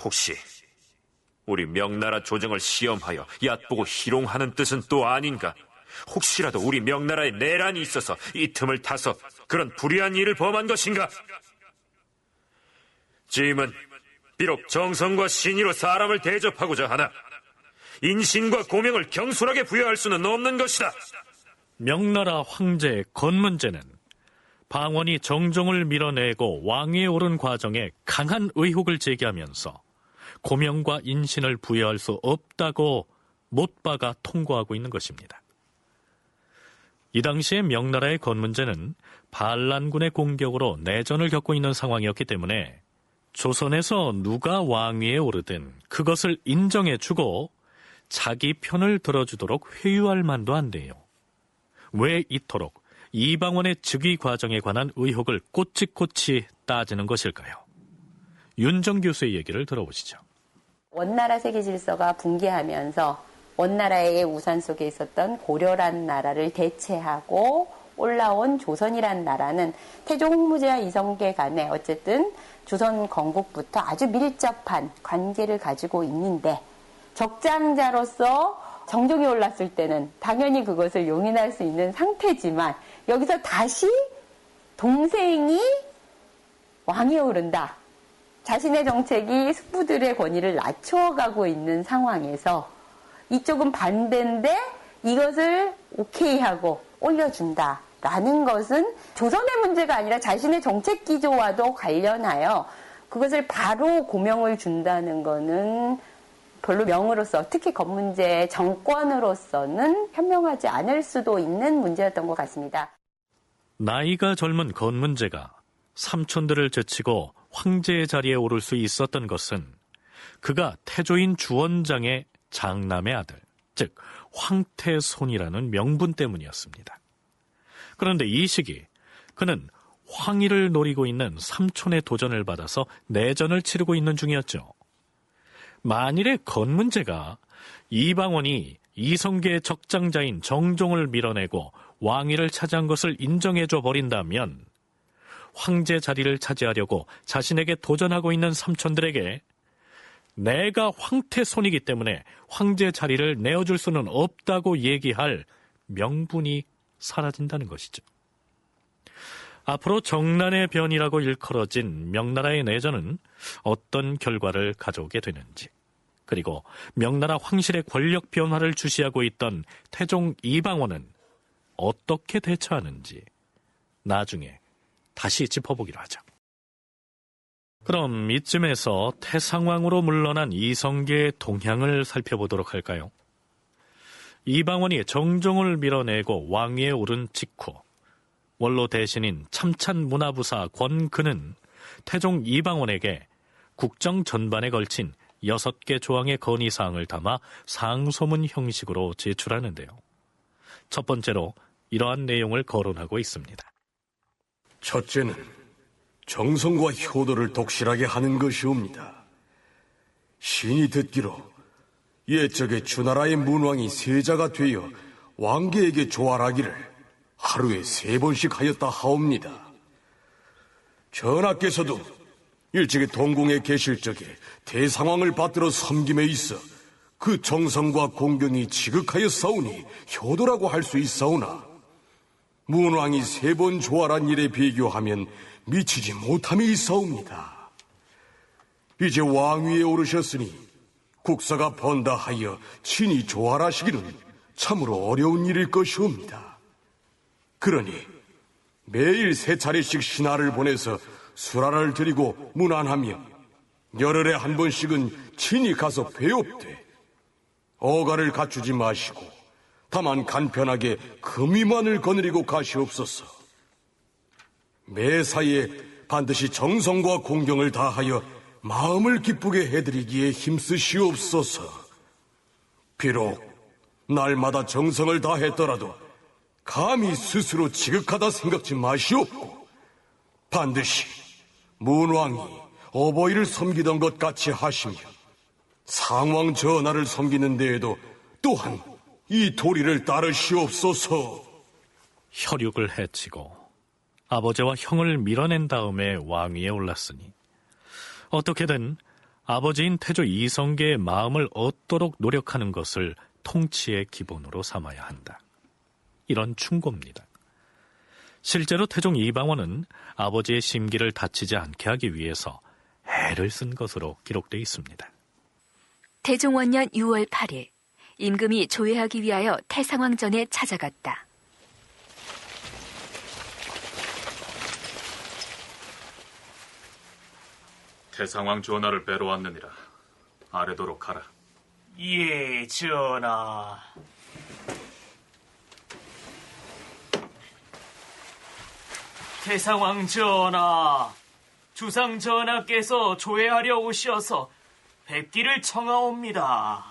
혹시 우리 명나라 조정을 시험하여 얕보고 희롱하는 뜻은 또 아닌가? 혹시라도 우리 명나라에 내란이 있어서 이 틈을 타서 그런 불의한 일을 범한 것인가? 짐은 비록 정성과 신의로 사람을 대접하고자 하나 인신과 고명을 경솔하게 부여할 수는 없는 것이다. 명나라 황제의 건문제는 방원이 정종을 밀어내고 왕위에 오른 과정에 강한 의혹을 제기하면서 고명과 인신을 부여할 수 없다고 못 박아 통고하고 있는 것입니다. 이 당시에 명나라의 건문제는 반란군의 공격으로 내전을 겪고 있는 상황이었기 때문에 조선에서 누가 왕위에 오르든 그것을 인정해주고 자기 편을 들어주도록 회유할 만도 한데요. 왜 이토록 이방원의 즉위 과정에 관한 의혹을 꼬치꼬치 따지는 것일까요? 윤정 교수의 얘기를 들어보시죠. 원나라 세계 질서가 붕괴하면서 원나라의 우산 속에 있었던 고려란 나라를 대체하고 올라온 조선이란 나라는 태종 홍무제와 이성계 간에 어쨌든 조선 건국부터 아주 밀접한 관계를 가지고 있는데 적장자로서 정종이 올랐을 때는 당연히 그것을 용인할 수 있는 상태지만 여기서 다시 동생이 왕위에 오른다. 자신의 정책이 숙부들의 권위를 낮춰가고 있는 상황에서 이쪽은 반대인데 이것을 오케이하고 올려준다라는 것은 조선의 문제가 아니라 자신의 정책 기조와도 관련하여 그것을 바로 고명을 준다는 것은 별로 명으로서 특히 건문제 정권으로서는 현명하지 않을 수도 있는 문제였던 것 같습니다. 나이가 젊은 건문제가 삼촌들을 제치고 황제의 자리에 오를 수 있었던 것은 그가 태조인 주원장의 장남의 아들, 즉 황태손이라는 명분 때문이었습니다. 그런데 이 시기 그는 황위를 노리고 있는 삼촌의 도전을 받아서 내전을 치르고 있는 중이었죠. 만일에 건문제가 이방원이 이성계의 적장자인 정종을 밀어내고 왕위를 차지한 것을 인정해줘 버린다면 황제 자리를 차지하려고 자신에게 도전하고 있는 삼촌들에게 내가 황태손이기 때문에 황제 자리를 내어줄 수는 없다고 얘기할 명분이 사라진다는 것이죠. 앞으로 정난의 변이라고 일컬어진 명나라의 내전은 어떤 결과를 가져오게 되는지, 그리고 명나라 황실의 권력 변화를 주시하고 있던 태종 이방원은 어떻게 대처하는지 나중에 다시 짚어보기로 하죠. 그럼 이쯤에서 태상왕으로 물러난 이성계의 동향을 살펴보도록 할까요? 이방원이 정종을 밀어내고 왕위에 오른 직후 원로 대신인 참찬 문화부사 권근은 태종 이방원에게 국정 전반에 걸친 6개 조항의 건의사항을 담아 상소문 형식으로 제출하는데요. 첫 번째로 이러한 내용을 거론하고 있습니다. 첫째는 정성과 효도를 독실하게 하는 것이옵니다. 신이 듣기로 옛적에 주나라의 문왕이 세자가 되어 왕계에게 조활하기를 하루에 3번씩 하였다 하옵니다. 전하께서도 일찍이 동궁에 계실 적에 대상왕을 받들어 섬김에 있어 그 정성과 공경이 지극하여 싸우니 효도라고 할 수 있사오나 문왕이 3번 조활한 일에 비교하면 미치지 못함이 있사옵니다. 이제 왕위에 오르셨으니 국사가 번다 하여 친히 조활하시기는 참으로 어려운 일일 것이옵니다. 그러니 매일 3차례씩 신하를 보내서 수라를 드리고 문안하며 열흘에 한 번씩은 친히 가서 배웁되 어가를 갖추지 마시고 다만 간편하게 금위만을 거느리고 가시옵소서. 매사에 반드시 정성과 공경을 다하여 마음을 기쁘게 해드리기에 힘쓰시옵소서. 비록 날마다 정성을 다했더라도 감히 스스로 지극하다 생각지 마시옵고 반드시 문왕이 어버이를 섬기던 것 같이 하시며 상왕 전하를 섬기는 데에도 또한 이 도리를 따르시옵소서. 혈육을 해치고 아버지와 형을 밀어낸 다음에 왕위에 올랐으니 어떻게든 아버지인 태조 이성계의 마음을 얻도록 노력하는 것을 통치의 기본으로 삼아야 한다. 이런 충고입니다. 실제로 태종 이방원은 아버지의 심기를 다치지 않게 하기 위해서 애를 쓴 것으로 기록되어 있습니다. 태종원년 6월 8일 임금이 조회하기 위하여 태상왕전에 찾아갔다. 태상왕 전하를 뵈러 왔느니라. 아래도록 가라. 예, 전하. 태상왕 전하, 주상 전하께서 조회하려 오셔서 뵙기를 청하옵니다.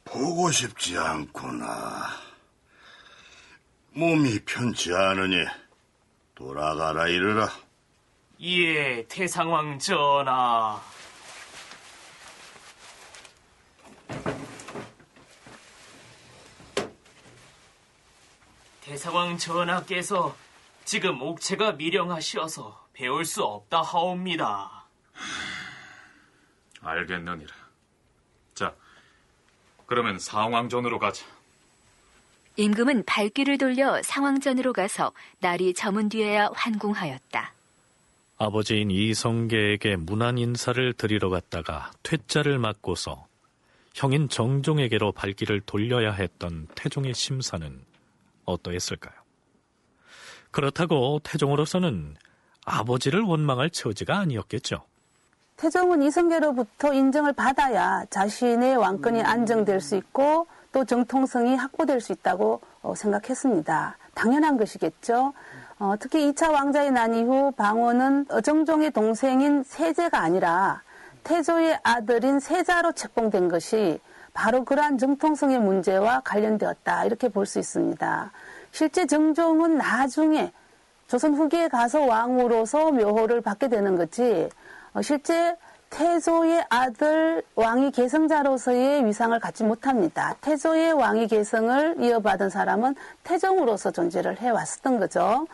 보고 싶지 않구나. 몸이 편치 않으니 돌아가라 이르라. 예, 태상왕 전하. 태상왕 전하께서 지금 옥체가 미령하시어서 배울 수 없다 하옵니다. 알겠느니라. 자, 그러면 상왕전으로 가자. 임금은 발길을 돌려 상왕전으로 가서 날이 저문 뒤에야 환궁하였다. 아버지인 이성계에게 문안 인사를 드리러 갔다가 퇴짜를 맞고서 형인 정종에게로 발길을 돌려야 했던 태종의 심사는 어떠했을까요? 그렇다고 태종으로서는 아버지를 원망할 처지가 아니었겠죠. 태종은 이성계로부터 인정을 받아야 자신의 왕권이 안정될 수 있고 또 정통성이 확보될 수 있다고 생각했습니다. 당연한 것이겠죠. 특히 2차 왕자의 난 이후 방원은 정종의 동생인 세제가 아니라 태조의 아들인 세자로 책봉된 것이 바로 그러한 정통성의 문제와 관련되었다, 이렇게 볼 수 있습니다. 실제 정종은 나중에 조선 후기에 가서 왕으로서 묘호를 받게 되는 거지, 실제 태조의 아들 왕위 계승자로서의 위상을 갖지 못합니다. 태조의 왕위 계승을 이어받은 사람은 태종으로서 존재를 해왔었던 거죠.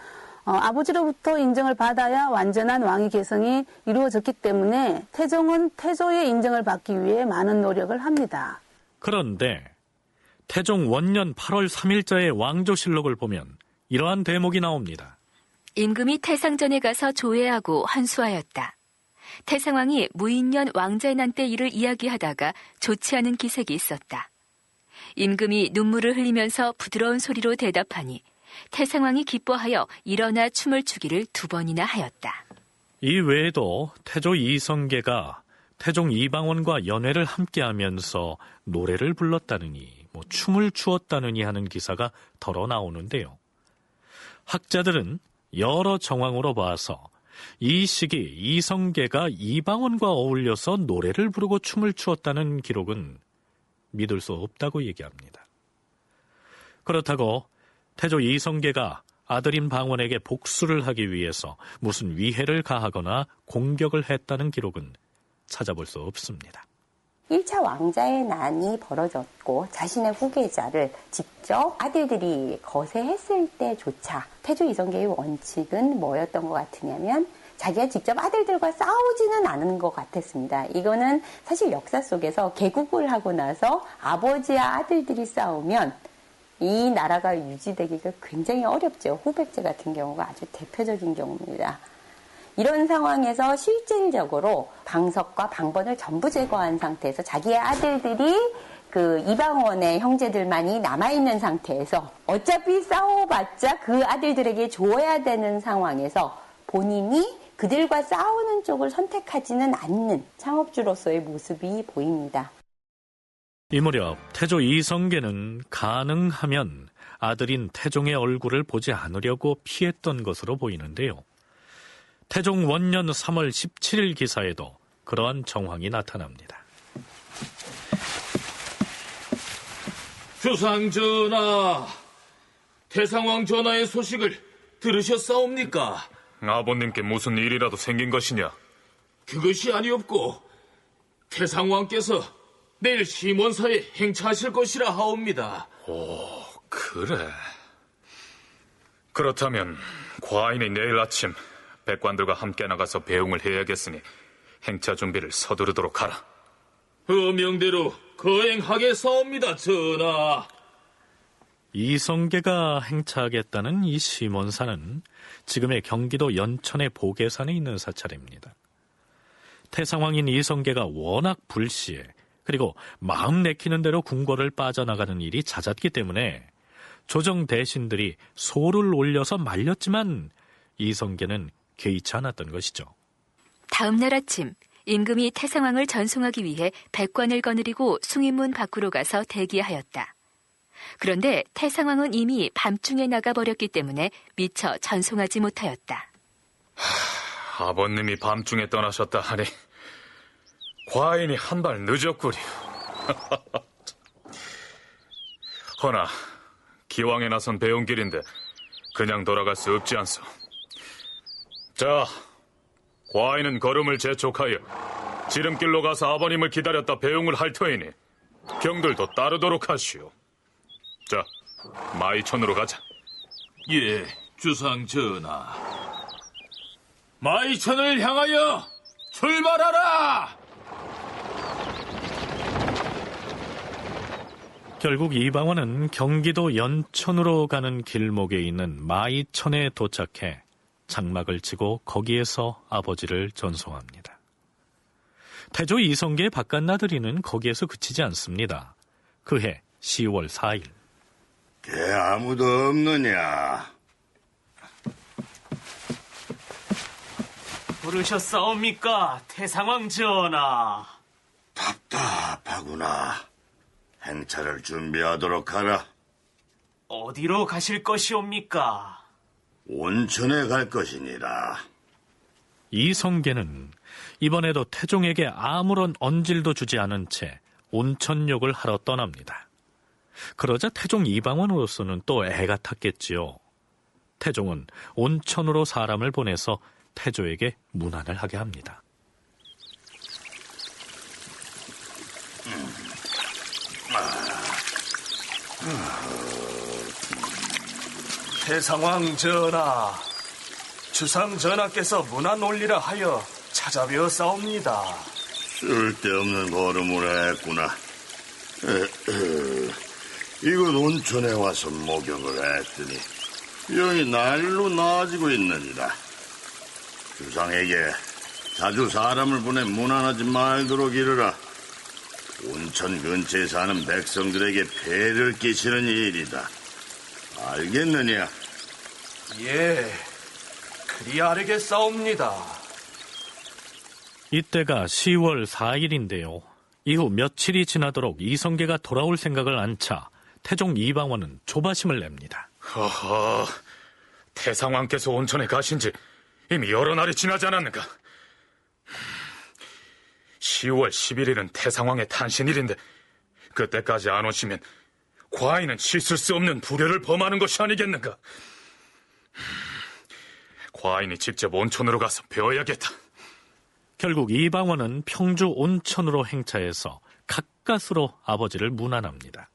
아버지로부터 인정을 받아야 완전한 왕위 계승이 이루어졌기 때문에 태종은 태조의 인정을 받기 위해 많은 노력을 합니다. 그런데 태종 원년 8월 3일자의 왕조실록을 보면 이러한 대목이 나옵니다. 임금이 태상전에 가서 조회하고 환수하였다. 태상왕이 무인년 왕자의 난 때 일을 이야기하다가 좋지 않은 기색이 있었다. 임금이 눈물을 흘리면서 부드러운 소리로 대답하니 태상왕이 기뻐하여 일어나 춤을 추기를 2번이나 하였다. 이 외에도 태조 이성계가 태종 이방원과 연회를 함께하면서 노래를 불렀다느니 춤을 추었다느니 하는 기사가 덜어 나오는데요. 학자들은 여러 정황으로 봐서 이 시기 이성계가 이방원과 어울려서 노래를 부르고 춤을 추었다는 기록은 믿을 수 없다고 얘기합니다. 그렇다고 태조 이성계가 아들인 방원에게 복수를 하기 위해서 무슨 위해를 가하거나 공격을 했다는 기록은 찾아볼 수 없습니다. 1차 왕자의 난이 벌어졌고 자신의 후계자를 직접 아들들이 거세했을 때조차 태조 이성계의 원칙은 뭐였던 것 같으냐면 자기가 직접 아들들과 싸우지는 않은 것 같았습니다. 이거는 사실 역사 속에서 개국을 하고 나서 아버지와 아들들이 싸우면 이 나라가 유지되기가 굉장히 어렵죠. 후백제 같은 경우가 아주 대표적인 경우입니다. 이런 상황에서 실질적으로 방석과 방번을 전부 제거한 상태에서 자기의 아들들이 그 이방원의 형제들만이 남아있는 상태에서 어차피 싸워봤자 그 아들들에게 줘야 되는 상황에서 본인이 그들과 싸우는 쪽을 선택하지는 않는 창업주로서의 모습이 보입니다. 이 무렵 태조 이성계는 가능하면 아들인 태종의 얼굴을 보지 않으려고 피했던 것으로 보이는데요. 태종 원년 3월 17일 기사에도 그러한 정황이 나타납니다. 주상전하, 태상왕 전하의 소식을 들으셨사옵니까? 아버님께 무슨 일이라도 생긴 것이냐? 그것이 아니옵고 태상왕께서 내일 심원사에 행차하실 것이라 하옵니다. 오, 그래. 그렇다면 과인이 내일 아침 백관들과 함께 나가서 배웅을 해야겠으니 행차 준비를 서두르도록 하라. 어명대로 거행하겠사옵니다, 전하. 이성계가 행차하겠다는 이 심원사는 지금의 경기도 연천의 보계산에 있는 사찰입니다. 태상왕인 이성계가 워낙 불시해 그리고 마음 내키는 대로 궁궐을 빠져나가는 일이 잦았기 때문에 조정 대신들이 소를 올려서 말렸지만 이성계는 개의치 않았던 것이죠. 다음 날 아침 임금이 태상왕을 전송하기 위해 백관을 거느리고 숭인문 밖으로 가서 대기하였다. 그런데 태상왕은 이미 밤중에 나가버렸기 때문에 미처 전송하지 못하였다. 아버님이 밤중에 떠나셨다 하니 과인이 한 발 늦었구려. 허나 기왕에 나선 배웅길인데 그냥 돌아갈 수 없지 않소. 자, 과인은 걸음을 재촉하여 지름길로 가서 아버님을 기다렸다 배웅을 할 터이니 경들도 따르도록 하시오. 자, 마이천으로 가자. 예, 주상전하. 마이천을 향하여 출발하라! 결국 이방원은 경기도 연천으로 가는 길목에 있는 마이천에 도착해 장막을 치고 거기에서 아버지를 전송합니다. 태조 이성계의 바깥나들이는 거기에서 그치지 않습니다. 그해 10월 4일. 걔 아무도 없느냐? 부르셨사옵니까, 태상왕 전하? 답답하구나. 행차를 준비하도록 하라. 어디로 가실 것이옵니까? 온천에 갈 것이니라. 이성계는 이번에도 태종에게 아무런 언질도 주지 않은 채 온천욕을 하러 떠납니다. 그러자 태종 이방원으로서는 또 애가 탔겠지요. 태종은 온천으로 사람을 보내서 태조에게 문안을 하게 합니다. 태상왕 전하, 주상 전하께서 문안 올리라 하여 찾아뵈었사옵니다. 쓸데없는 걸음을 했구나. 이곳 온천에 와서 목욕을 했더니 병이 날로 나아지고 있느니라. 주상에게 자주 사람을 보내 문안하지 말도록 이르라. 온천 근처에 사는 백성들에게 폐를 끼치는 일이다. 알겠느냐? 예, 그리 알겠사옵니다. 이때가 10월 4일인데요. 이후 며칠이 지나도록 이성계가 돌아올 생각을 안 차 태종 이방원은 조바심을 냅니다. 허허, 태상왕께서 온천에 가신 지 이미 여러 날이 지나지 않았는가? 10월 11일은 태상왕의 탄신일인데 그때까지 안 오시면 과인은 씻을 수 없는 불효를 범하는 것이 아니겠는가? 과인이 직접 온천으로 가서 배워야겠다. 결국 이방원은 평주 온천으로 행차해서 가까스로 아버지를 문안합니다.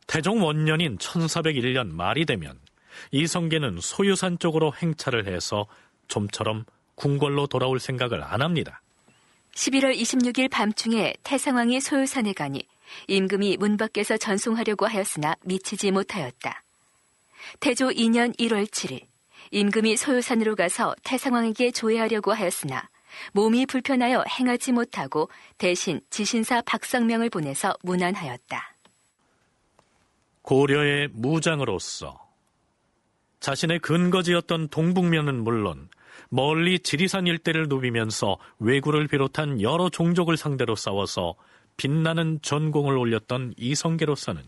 태종 원년인 1401년 말이 되면 이성계는 소유산 쪽으로 행차를 해서 좀처럼 궁궐로 돌아올 생각을 안 합니다. 11월 26일 밤중에 태상왕이 소유산에 가니 임금이 문 밖에서 전송하려고 하였으나 미치지 못하였다. 태조 2년 1월 7일 임금이 소유산으로 가서 태상왕에게 조회하려고 하였으나 몸이 불편하여 행하지 못하고 대신 지신사 박상명을 보내서 문안하였다. 고려의 무장으로서 자신의 근거지였던 동북면은 물론 멀리 지리산 일대를 누비면서 왜구를 비롯한 여러 종족을 상대로 싸워서 빛나는 전공을 올렸던 이성계로서는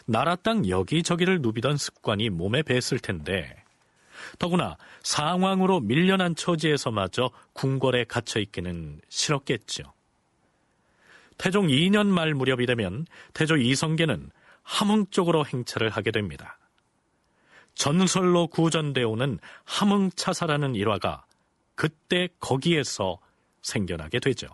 나라 땅 여기저기를 누비던 습관이 몸에 뱄을 텐데 더구나 상황으로 밀려난 처지에서마저 궁궐에 갇혀있기는 싫었겠죠. 태종 2년 말 무렵이 되면 태조 이성계는 함흥 쪽으로 행차를 하게 됩니다. 전설로 구전되어 오는 함흥차사라는 일화가 그때 거기에서 생겨나게 되죠.